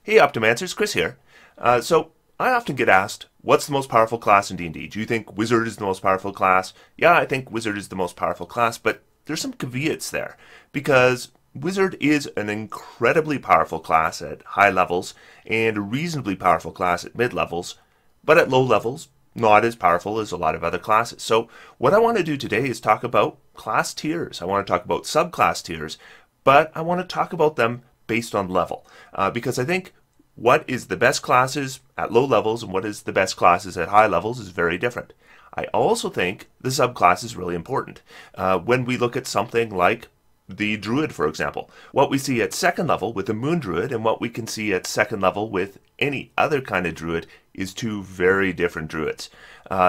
Hey Optimancers, Chris here. So I often get asked, what's the most powerful class in D&D? Do you think Wizard is the most powerful class? Yeah, I think Wizard is the most powerful class, but there's some caveats there. Because Wizard is an incredibly powerful class at high levels, and a reasonably powerful class at mid levels, but at low levels, not as powerful as a lot of other classes. So what I want to do today is talk about class tiers. I want to talk about subclass tiers, but I want to talk about them based on level. Because I think what is the best classes at low levels and what is the best classes at high levels is very different. I also think the subclass is really important. When we look at something like the Druid, for example, what we see at second level with the Moon Druid and what we can see at second level with any other kind of Druid is two very different Druids.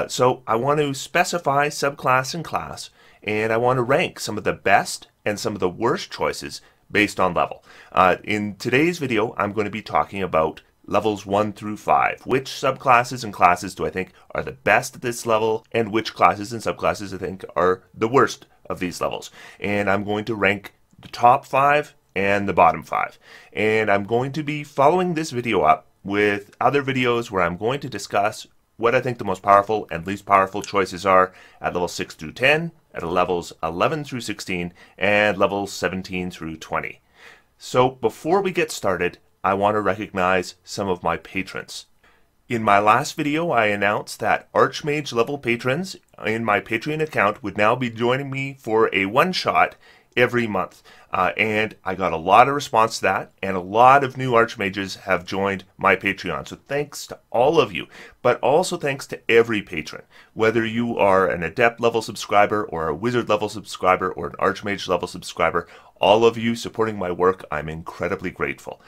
So I want to specify subclass and class, and I want to rank some of the best and some of the worst choices based on level. In today's video, I'm going to be talking about levels 1 through 5. Which subclasses and classes do I think are the best at this level, and which classes and subclasses I think are the worst of these levels. And I'm going to rank the top 5 and the bottom 5. And I'm going to be following this video up with other videos where I'm going to discuss what I think the most powerful and least powerful choices are at levels 6 through 10, at levels 11 through 16, and levels 17 through 20. So before we get started, I want to recognize some of my patrons. In my last video, I announced that Archmage level patrons in my Patreon account would now be joining me for a one-shot every month. And I got a lot of response to that, and a lot of new Archmages have joined my Patreon. So thanks to all of you, but also thanks to every patron. Whether you are an Adept level subscriber, or a Wizard level subscriber, or an Archmage level subscriber, all of you supporting my work, I'm incredibly grateful.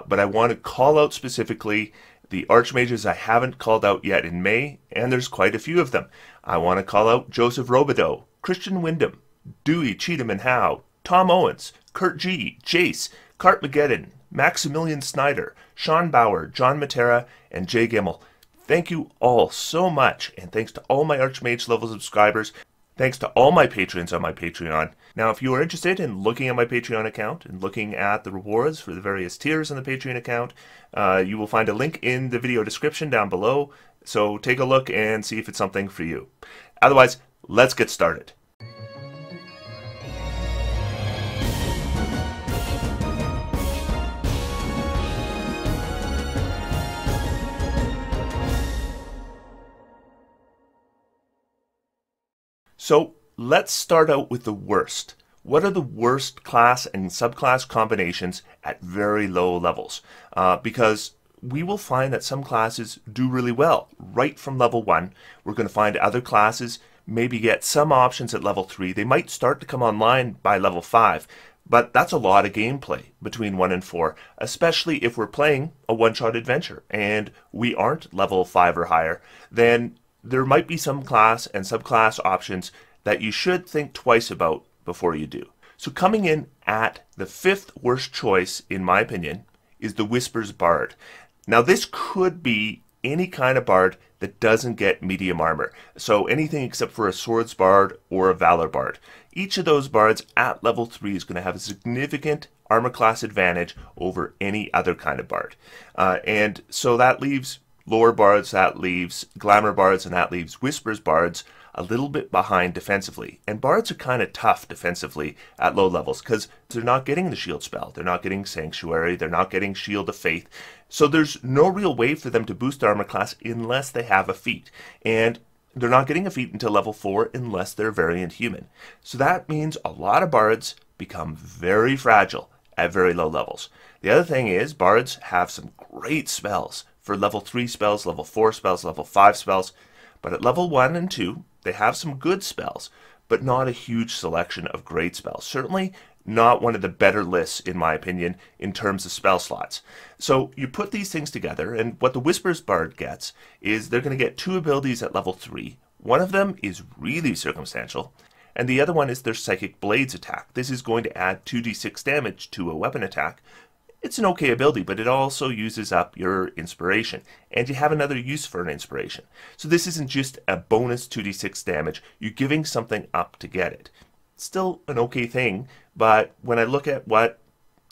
But I want to call out specifically the Archmages I haven't called out yet in May, and there's quite a few of them. I want to call out Joseph Robideau, Christian Wyndham, Dewey, Cheatham and Howe, Tom Owens, Kurt G, Jace, Cartmageddon, Maximilian Snyder, Sean Bauer, John Matera, and Jay Gimmel. Thank you all so much, and thanks to all my Archmage level subscribers. Thanks to all my patrons on my Patreon. Now, if you are interested in looking at my Patreon account and looking at the rewards for the various tiers on the Patreon account, you will find a link in the video description down below. So take a look and see if it's something for you. Otherwise, let's get started. So let's start out with the worst. What are the worst class and subclass combinations at very low levels? Because we will find that some classes do really well right from level 1. We're going to find other classes maybe get some options at level 3. They might start to come online by level 5. But that's a lot of gameplay between 1 and 4, especially if we're playing a one-shot adventure and we aren't level 5 or higher. Then there might be some class and subclass options that you should think twice about before you do. So coming in at the 5th worst choice, in my opinion, is the Whispers Bard. Now this could be any kind of Bard that doesn't get medium armor. So anything except for a Swords Bard or a Valor Bard. Each of those Bards at level 3 is going to have a significant armor class advantage over any other kind of Bard. And so that leaves Lore Bards, that leaves Glamour Bards, and that leaves Whispers Bards a little bit behind defensively. And Bards are kind of tough defensively at low levels because they're not getting the shield spell, they're not getting Sanctuary, they're not getting Shield of Faith. So there's no real way for them to boost armor class unless they have a feat. And they're not getting a feat until level 4 unless they're Variant Human. So that means a lot of Bards become very fragile at very low levels. The other thing is Bards have some great spells for level 3 spells, level 4 spells, level 5 spells, but at level 1 and 2, they have some good spells, but not a huge selection of great spells. Certainly not one of the better lists, in my opinion, in terms of spell slots. So you put these things together, and what the Whispers Bard gets is they're going to get 2 abilities at level 3. One of them is really circumstantial, and the other one is their Psychic Blades attack. This is going to add 2d6 damage to a weapon attack. It's an okay ability, but it also uses up your inspiration, and you have another use for an inspiration. So this isn't just a bonus 2d6 damage, you're giving something up to get it. Still an okay thing, but when I look at what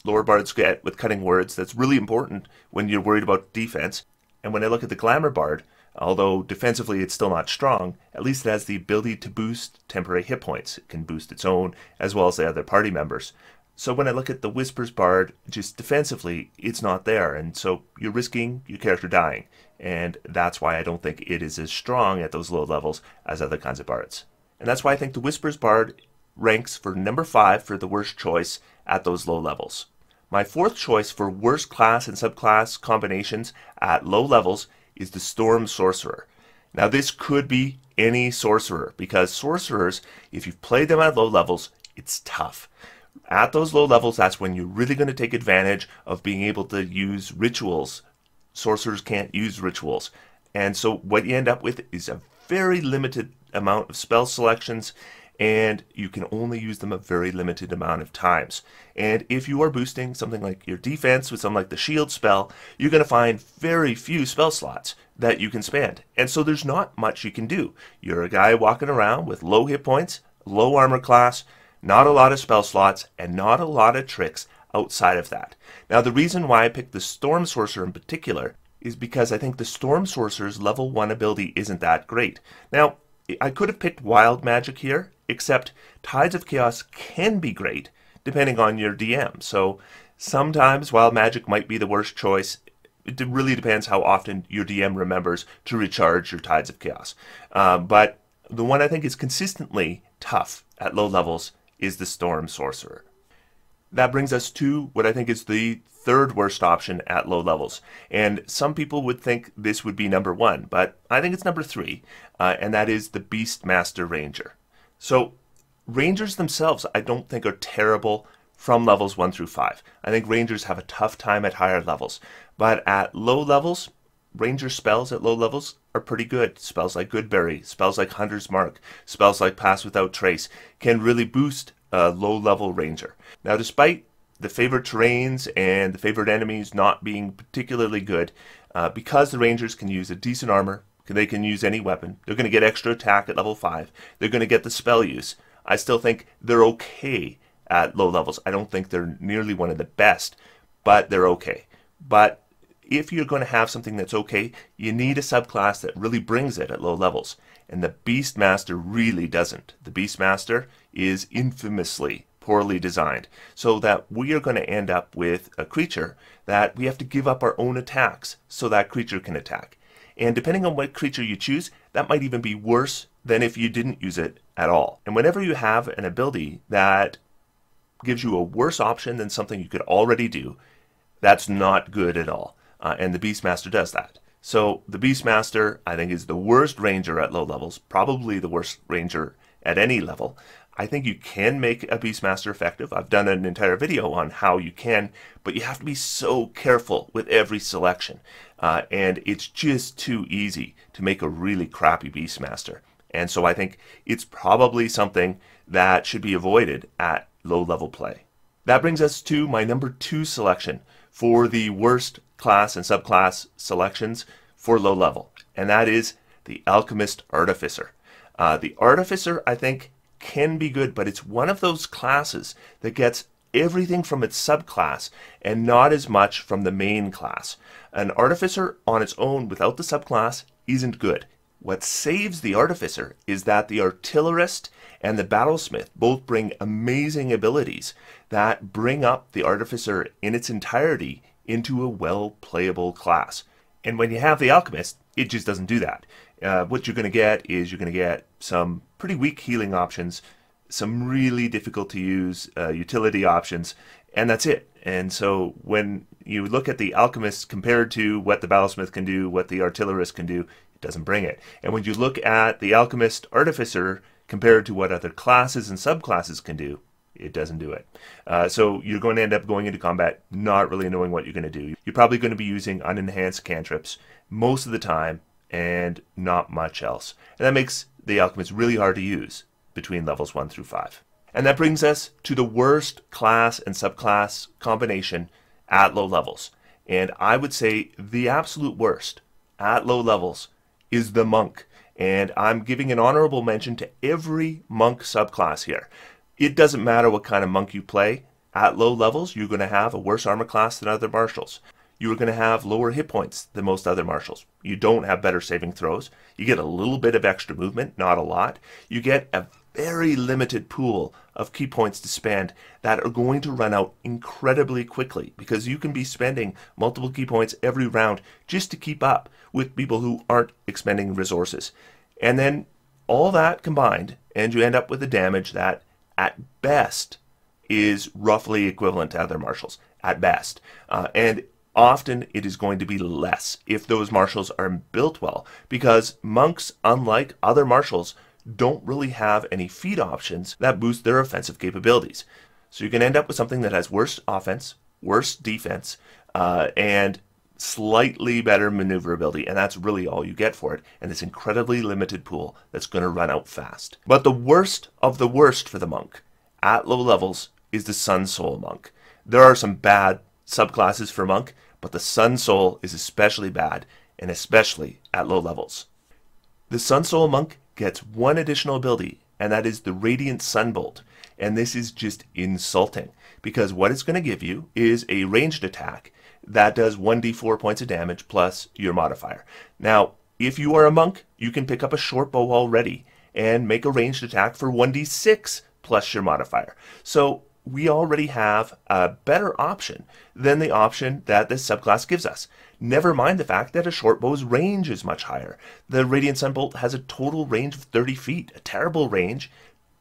lower bards get with cutting words that's really important when you're worried about defense. And when I look at the Glamour Bard, although defensively it's still not strong, at least it has the ability to boost temporary hit points. It can boost its own as well as the other party members. So when I look at the Whispers Bard, just defensively, it's not there. And so you're risking your character dying. And that's why I don't think it is as strong at those low levels as other kinds of bards. And that's why I think the Whispers Bard ranks for number 5 for the worst choice at those low levels. My fourth choice for worst class and subclass combinations at low levels is the Storm Sorcerer. Now this could be any sorcerer, because sorcerers, if you've played them at low levels, it's tough. At those low levels, that's when you're really going to take advantage of being able to use rituals. Sorcerers can't use rituals. And so what you end up with is a very limited amount of spell selections, and you can only use them a very limited amount of times. And if you are boosting something like your defense with something like the shield spell, you're going to find very few spell slots that you can spend. And so there's not much you can do. You're a guy walking around with low hit points, low armor class, not a lot of spell slots, and not a lot of tricks outside of that. Now the reason why I picked the Storm Sorcerer in particular is because I think the Storm Sorcerer's level 1 ability isn't that great. Now, I could have picked Wild Magic here, except Tides of Chaos can be great depending on your DM. So sometimes Wild Magic might be the worst choice. It really depends how often your DM remembers to recharge your Tides of Chaos. But the one I think is consistently tough at low levels is the Storm Sorcerer. That brings us to what I think is the third worst option at low levels. And some people would think this would be number 1, but I think it's number 3, and that is the Beastmaster Ranger. So Rangers themselves I don't think are terrible from levels 1 through 5. I think Rangers have a tough time at higher levels. But at low levels, Ranger spells at low levels are pretty good. Spells like Goodberry, spells like Hunter's Mark, spells like Pass Without Trace can really boost a low-level Ranger. Now, despite the favored terrains and the favored enemies not being particularly good, because the Rangers can use a decent armor, they can use any weapon, they're going to get extra attack at level 5, they're going to get the spell use, I still think they're okay at low levels. I don't think they're nearly one of the best, but they're okay. But if you're going to have something that's okay, you need a subclass that really brings it at low levels. And the Beastmaster really doesn't. The Beastmaster is infamously poorly designed, so that we are going to end up with a creature that we have to give up our own attacks so that creature can attack. And depending on what creature you choose, that might even be worse than if you didn't use it at all. And whenever you have an ability that gives you a worse option than something you could already do, that's not good at all. And the Beastmaster does that. So the Beastmaster, I think, is the worst Ranger at low levels, probably the worst Ranger at any level. I think you can make a Beastmaster effective. I've done an entire video on how you can, but you have to be so careful with every selection. And it's just too easy to make a really crappy Beastmaster. And so I think it's probably something that should be avoided at low level play. That brings us to my number 2 selection for the worst class and subclass selections for low level, and that is the Alchemist Artificer. The Artificer, I think, can be good, but it's one of those classes that gets everything from its subclass and not as much from the main class. An Artificer on its own without the subclass isn't good. What saves the Artificer is that the Artillerist and the Battlesmith both bring amazing abilities that bring up the Artificer in its entirety into a well-playable class. And when you have the Alchemist, it just doesn't do that. What you're going to get is you're going to get some pretty weak healing options, some really difficult to use utility options, and that's it. And so when you look at the Alchemist compared to what the Battlesmith can do, what the Artillerist can do, it doesn't bring it. And when you look at the Alchemist Artificer compared to what other classes and subclasses can do, it doesn't do it. So you're going to end up going into combat not really knowing what you're going to do. You're probably going to be using unenhanced cantrips most of the time and not much else. And that makes the Alchemist really hard to use between levels 1 through 5. And that brings us to the worst class and subclass combination at low levels. And I would say the absolute worst at low levels is the Monk. And I'm giving an honorable mention to every Monk subclass here. It doesn't matter what kind of Monk you play. At low levels, you're going to have a worse armor class than other martials. You are going to have lower hit points than most other martials. You don't have better saving throws. You get a little bit of extra movement, not a lot. You get a very limited pool of key points to spend that are going to run out incredibly quickly, because you can be spending multiple key points every round just to keep up with people who aren't expending resources. And then all that combined, and you end up with a damage that at best is roughly equivalent to other martials, at best. And often it is going to be less if those martials are built well, because monks, unlike other martials, don't really have any feat options that boost their offensive capabilities. So you can end up with something that has worse offense, worse defense, and slightly better maneuverability, and that's really all you get for it, and this incredibly limited pool that's going to run out fast. But the worst of the worst for the monk at low levels is the Sun Soul monk. There are some bad subclasses for monk, but the Sun Soul is especially bad, and especially at low levels. The Sun Soul monk gets one additional ability, and that is the Radiant Sunbolt. And this is just insulting, because what it's going to give you is a ranged attack that does 1d4 points of damage plus your modifier. Now, if you are a monk, you can pick up a short bow already and make a ranged attack for 1d6 plus your modifier. So we already have a better option than the option that this subclass gives us. Never mind the fact that a short bow's range is much higher. The Radiant Sunbolt has a total range of 30 feet, a terrible range,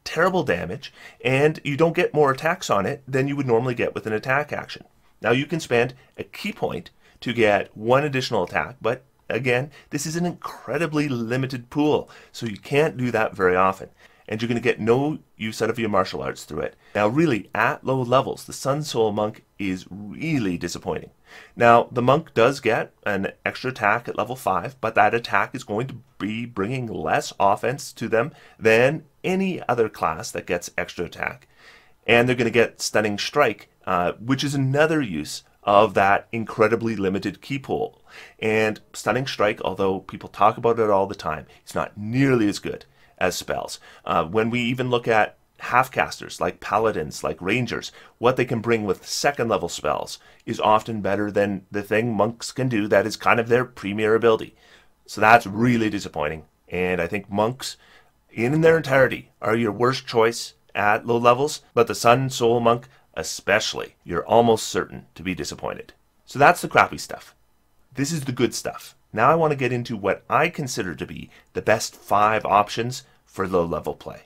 terrible damage, and you don't get more attacks on it than you would normally get with an attack action. Now you can spend a key point to get one additional attack, but again, this is an incredibly limited pool, so you can't do that very often. And you're going to get no use out of your martial arts through it. Now really, at low levels, the Sun Soul monk is really disappointing. Now, the monk does get an extra attack at level 5, but that attack is going to be bringing less offense to them than any other class that gets extra attack. And they're going to get Stunning Strike, which is another use of that incredibly limited key pool. And Stunning Strike, although people talk about it all the time, it's not nearly as good as spells. When we even look at half-casters, like paladins, like rangers, what they can bring with second-level spells is often better than the thing monks can do that is kind of their premier ability. So that's really disappointing, and I think monks, in their entirety, are your worst choice at low levels, but the Sun Soul monk especially, you're almost certain to be disappointed. So that's the crappy stuff. This is the good stuff. Now I want to get into what I consider to be the best 5 options for low-level play.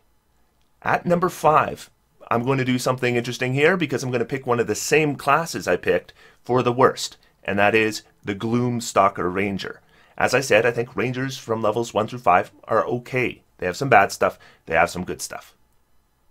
At number 5, I'm going to do something interesting here, because I'm going to pick one of the same classes I picked for the worst, and that is the Gloom Stalker Ranger. As I said, I think Rangers from levels 1 through 5 are okay. They have some bad stuff, they have some good stuff.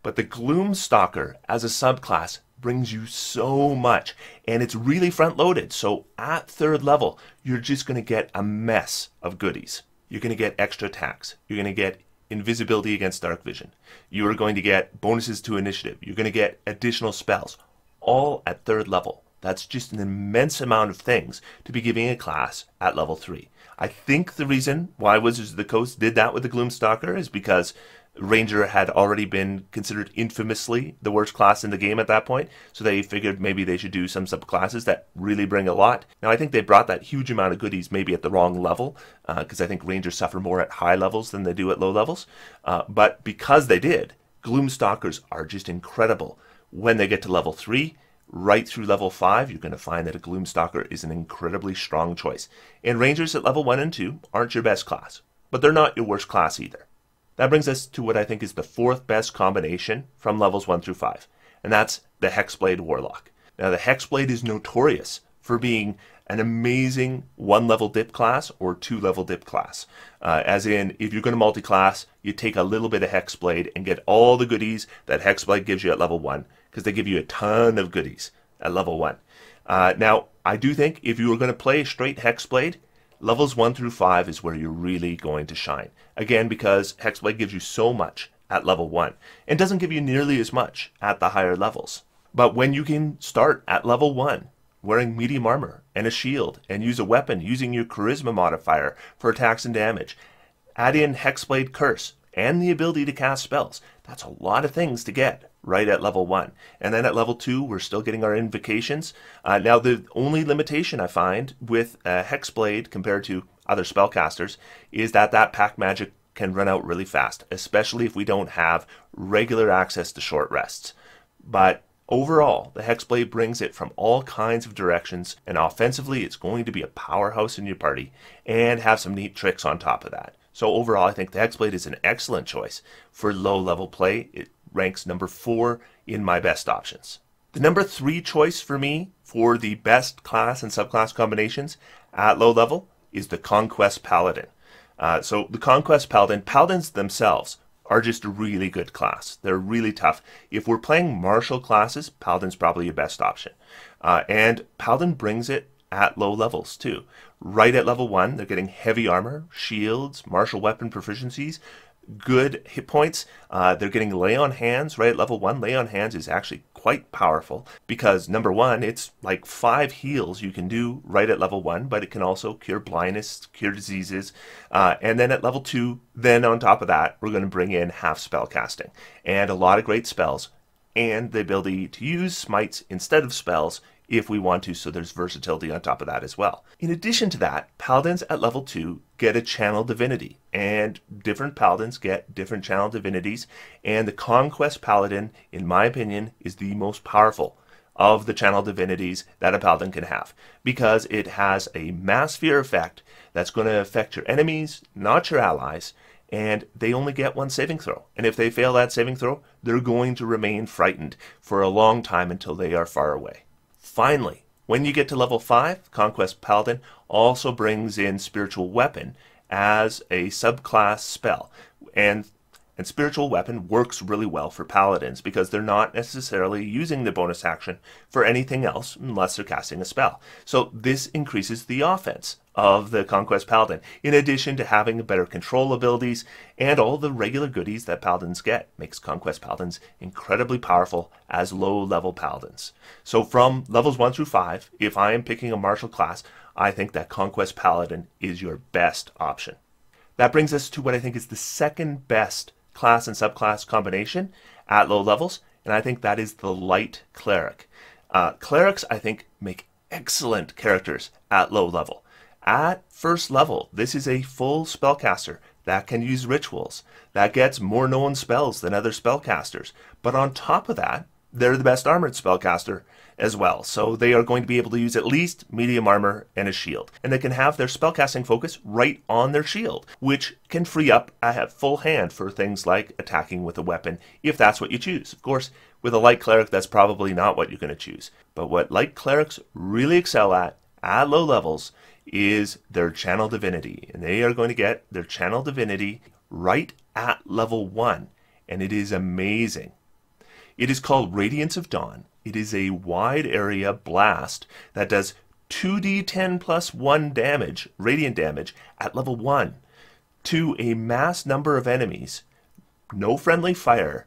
But the Gloom Stalker as a subclass brings you so much, and it's really front-loaded, so at 3rd level, you're just going to get a mess of goodies. You're going to get extra attacks. You're going to get invisibility against dark vision. You are going to get bonuses to initiative. You're going to get additional spells, all at 3rd level. That's just an immense amount of things to be giving a class at level 3. I think the reason why Wizards of the Coast did that with the Gloom Stalker is because Ranger had already been considered infamously the worst class in the game at that point, so they figured maybe they should do some subclasses that really bring a lot. Now I think they brought that huge amount of goodies maybe at the wrong level, because I think Rangers suffer more at high levels than they do at low levels, but because they did, Gloom Stalkers are just incredible. When they get to level 3, right through level 5, you're going to find that a Gloom Stalker is an incredibly strong choice. And Rangers at level 1 and 2 aren't your best class, but they're not your worst class either. That brings us to what I think is the 4th best combination from levels 1 through 5, and that's the Hexblade Warlock. Now, the Hexblade is notorious for being an amazing 1-level dip class or 2-level dip class. As in, if you're going to multi-class, you take a little bit of Hexblade and get all the goodies that Hexblade gives you at level 1, because they give you a ton of goodies at level 1. Now, I do think if you were going to play straight Hexblade, levels 1 through 5 is where you're really going to shine. Again, because Hexblade gives you so much at level 1, and doesn't give you nearly as much at the higher levels. But when you can start at level 1, wearing medium armor and a shield, and use a weapon using your charisma modifier for attacks and damage, add in Hexblade Curse, and the ability to cast spells, that's a lot of things to get right at level 1. And then at level 2, we're still getting our invocations. Now, the only limitation I find with Hexblade compared to other spellcasters is that pack magic can run out really fast, especially if we don't have regular access to short rests. But overall, the Hexblade brings it from all kinds of directions, and offensively, it's going to be a powerhouse in your party and have some neat tricks on top of that. So overall, I think the Hexblade is an excellent choice for low-level play. It ranks number 4 in my best options. The number 3 choice for me for the best class and subclass combinations at low level is the Conquest Paladin. So the Conquest Paladin, Paladins themselves are just a really good class. They're really tough. If we're playing martial classes, Paladin's probably your best option. And Paladin brings it at low levels too. Right at level 1, they're getting heavy armor, shields, martial weapon proficiencies, good hit points. They're getting Lay on Hands right at level 1. Lay on Hands is actually quite powerful because, number 1, it's like 5 heals you can do right at level 1, but it can also cure blindness, cure diseases. And then at level 2, then on top of that, we're going to bring in half spell casting and a lot of great spells and the ability to use smites instead of spells if we want to, so there's versatility on top of that as well. In addition to that, Paladins at level 2 get a Channel Divinity, and different Paladins get different Channel Divinities, and the Conquest Paladin, in my opinion, is the most powerful of the Channel Divinities that a Paladin can have, because it has a Mass Fear effect that's going to affect your enemies, not your allies, and they only get 1 saving throw. And if they fail that saving throw, they're going to remain frightened for a long time until they are far away. Finally, when you get to level 5, Conquest Paladin also brings in Spiritual Weapon as a subclass spell. And Spiritual Weapon works really well for Paladins because they're not necessarily using the bonus action for anything else unless they're casting a spell. So this increases the offense of the Conquest Paladin, in addition to having better control abilities and all the regular goodies that Paladins get. Makes Conquest Paladins incredibly powerful as low-level Paladins. So from levels 1 through 5, if I am picking a martial class, I think that Conquest Paladin is your best option. That brings us to what I think is the second best class and subclass combination at low levels, and I think that is the Light Cleric. Clerics, I think, make excellent characters at low level. At first level, this is a full spellcaster that can use rituals, that gets more known spells than other spellcasters, but on top of that, they're the best armored spellcaster as well. So they are going to be able to use at least medium armor and a shield. And they can have their spellcasting focus right on their shield, which can free up a full hand for things like attacking with a weapon, if that's what you choose. Of course, with a light cleric, that's probably not what you're going to choose. But what light clerics really excel at low levels is their Channel Divinity. And they are going to get their Channel Divinity right at level 1. And it is amazing. It is called Radiance of Dawn. It is a wide area blast that does 2d10 plus 1 damage, radiant damage, at level 1 to a mass number of enemies, no friendly fire,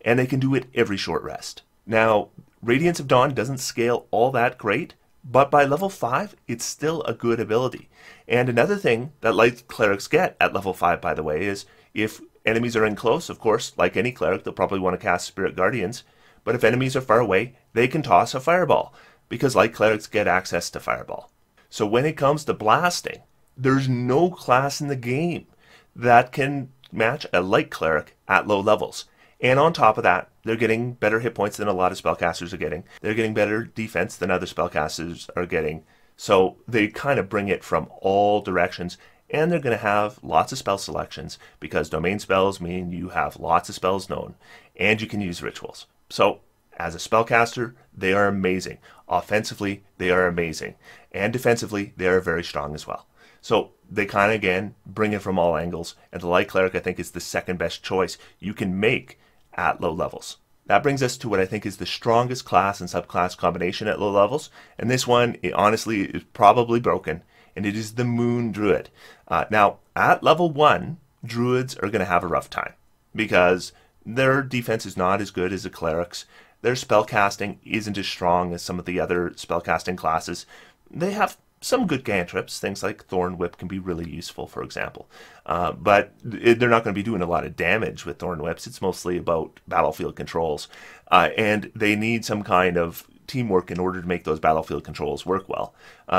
and they can do it every short rest. Now, Radiance of Dawn doesn't scale all that great, but by level 5, it's still a good ability. And another thing that light clerics get at level 5, by the way, is if enemies are in close, of course, like any cleric, they'll probably want to cast Spirit Guardians. But if enemies are far away, they can toss a fireball, because light clerics get access to fireball. So when it comes to blasting, there's no class in the game that can match a light cleric at low levels. And on top of that, they're getting better hit points than a lot of spellcasters are getting. They're getting better defense than other spellcasters are getting. So they kind of bring it from all directions. And they're going to have lots of spell selections, because domain spells mean you have lots of spells known, and you can use rituals. So as a spellcaster, they are amazing. Offensively, they are amazing. And defensively, they are very strong as well. So they kind of, again, bring it from all angles. And the Light Cleric, I think, is the second best choice you can make at low levels. That brings us to what I think is the strongest class and subclass combination at low levels. And this one, honestly, is probably broken. And it is the Moon Druid. Now, at level 1, Druids are going to have a rough time, because their defense is not as good as the clerics. Their spellcasting isn't as strong as some of the other spellcasting classes. They have some good cantrips. Things like Thorn Whip can be really useful, for example. But they're not going to be doing a lot of damage with Thorn Whips. It's mostly about battlefield controls. And they need some kind of teamwork in order to make those battlefield controls work well.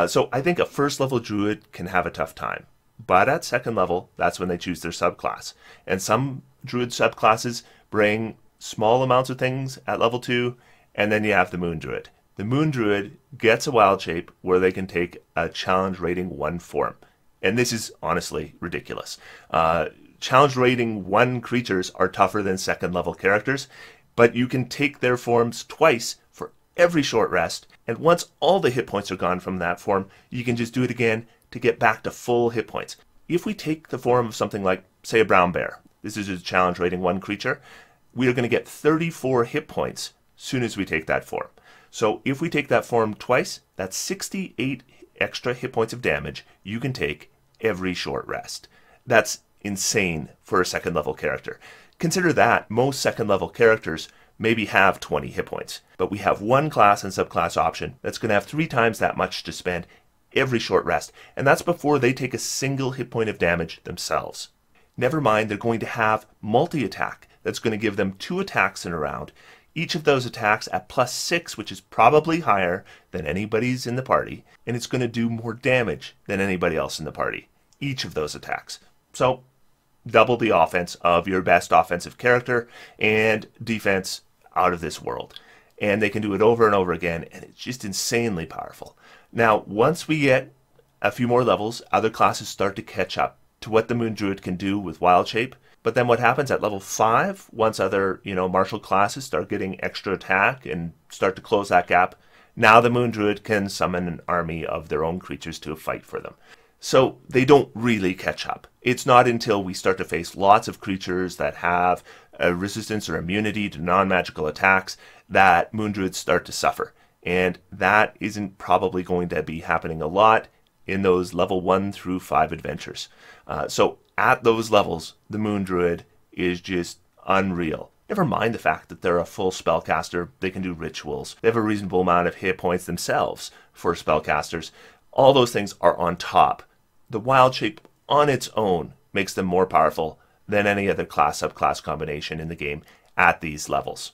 So I think a first level Druid can have a tough time. But at second level, that's when they choose their subclass. And some Druid subclasses bring small amounts of things at level 2, and then you have the Moon Druid. The Moon Druid gets a wild shape where they can take a challenge rating 1 form. And this is honestly ridiculous. Challenge rating 1 creatures are tougher than second level characters, but you can take their forms twice for every short rest, and once all the hit points are gone from that form, you can just do it again to get back to full hit points. If we take the form of something like, say, a brown bear, this is a challenge rating 1 creature, we are going to get 34 hit points as soon as we take that form. So if we take that form twice, that's 68 extra hit points of damage you can take every short rest. That's insane for a second level character. Consider that most second level characters maybe have 20 hit points, but we have one class and subclass option that's going to have 3 times that much to spend every short rest, and that's before they take a single hit point of damage themselves. Never mind, they're going to have multi-attack that's going to give them 2 attacks in a round, each of those attacks at +6, which is probably higher than anybody's in the party, and it's going to do more damage than anybody else in the party, each of those attacks. So double the offense of your best offensive character and defense out of this world. And they can do it over and over again, and it's just insanely powerful. Now, once we get a few more levels, other classes start to catch up to what the Moon Druid can do with Wild Shape. But then what happens at level 5, once other, martial classes start getting extra attack and start to close that gap, now the Moon Druid can summon an army of their own creatures to fight for them. So they don't really catch up. It's not until we start to face lots of creatures that have a resistance or immunity to non-magical attacks that Moon Druids start to suffer. And that isn't probably going to be happening a lot in those level 1 through 5 adventures. So at those levels, the Moon Druid is just unreal. Never mind the fact that they're a full spellcaster, they can do rituals, they have a reasonable amount of hit points themselves for spellcasters. All those things are on top. The Wild Shape on its own makes them more powerful than any other class-subclass combination in the game at these levels.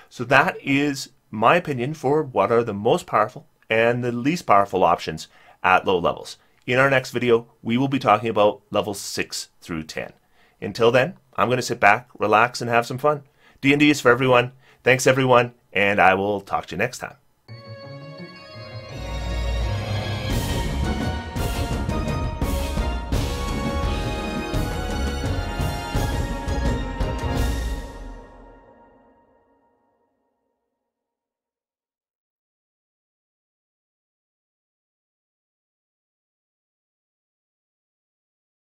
So that is my opinion for what are the most powerful and the least powerful options at low levels. In our next video, we will be talking about levels 6 through 10. Until then, I'm going to sit back, relax, and have some fun. D&D is for everyone. Thanks, everyone, and I will talk to you next time.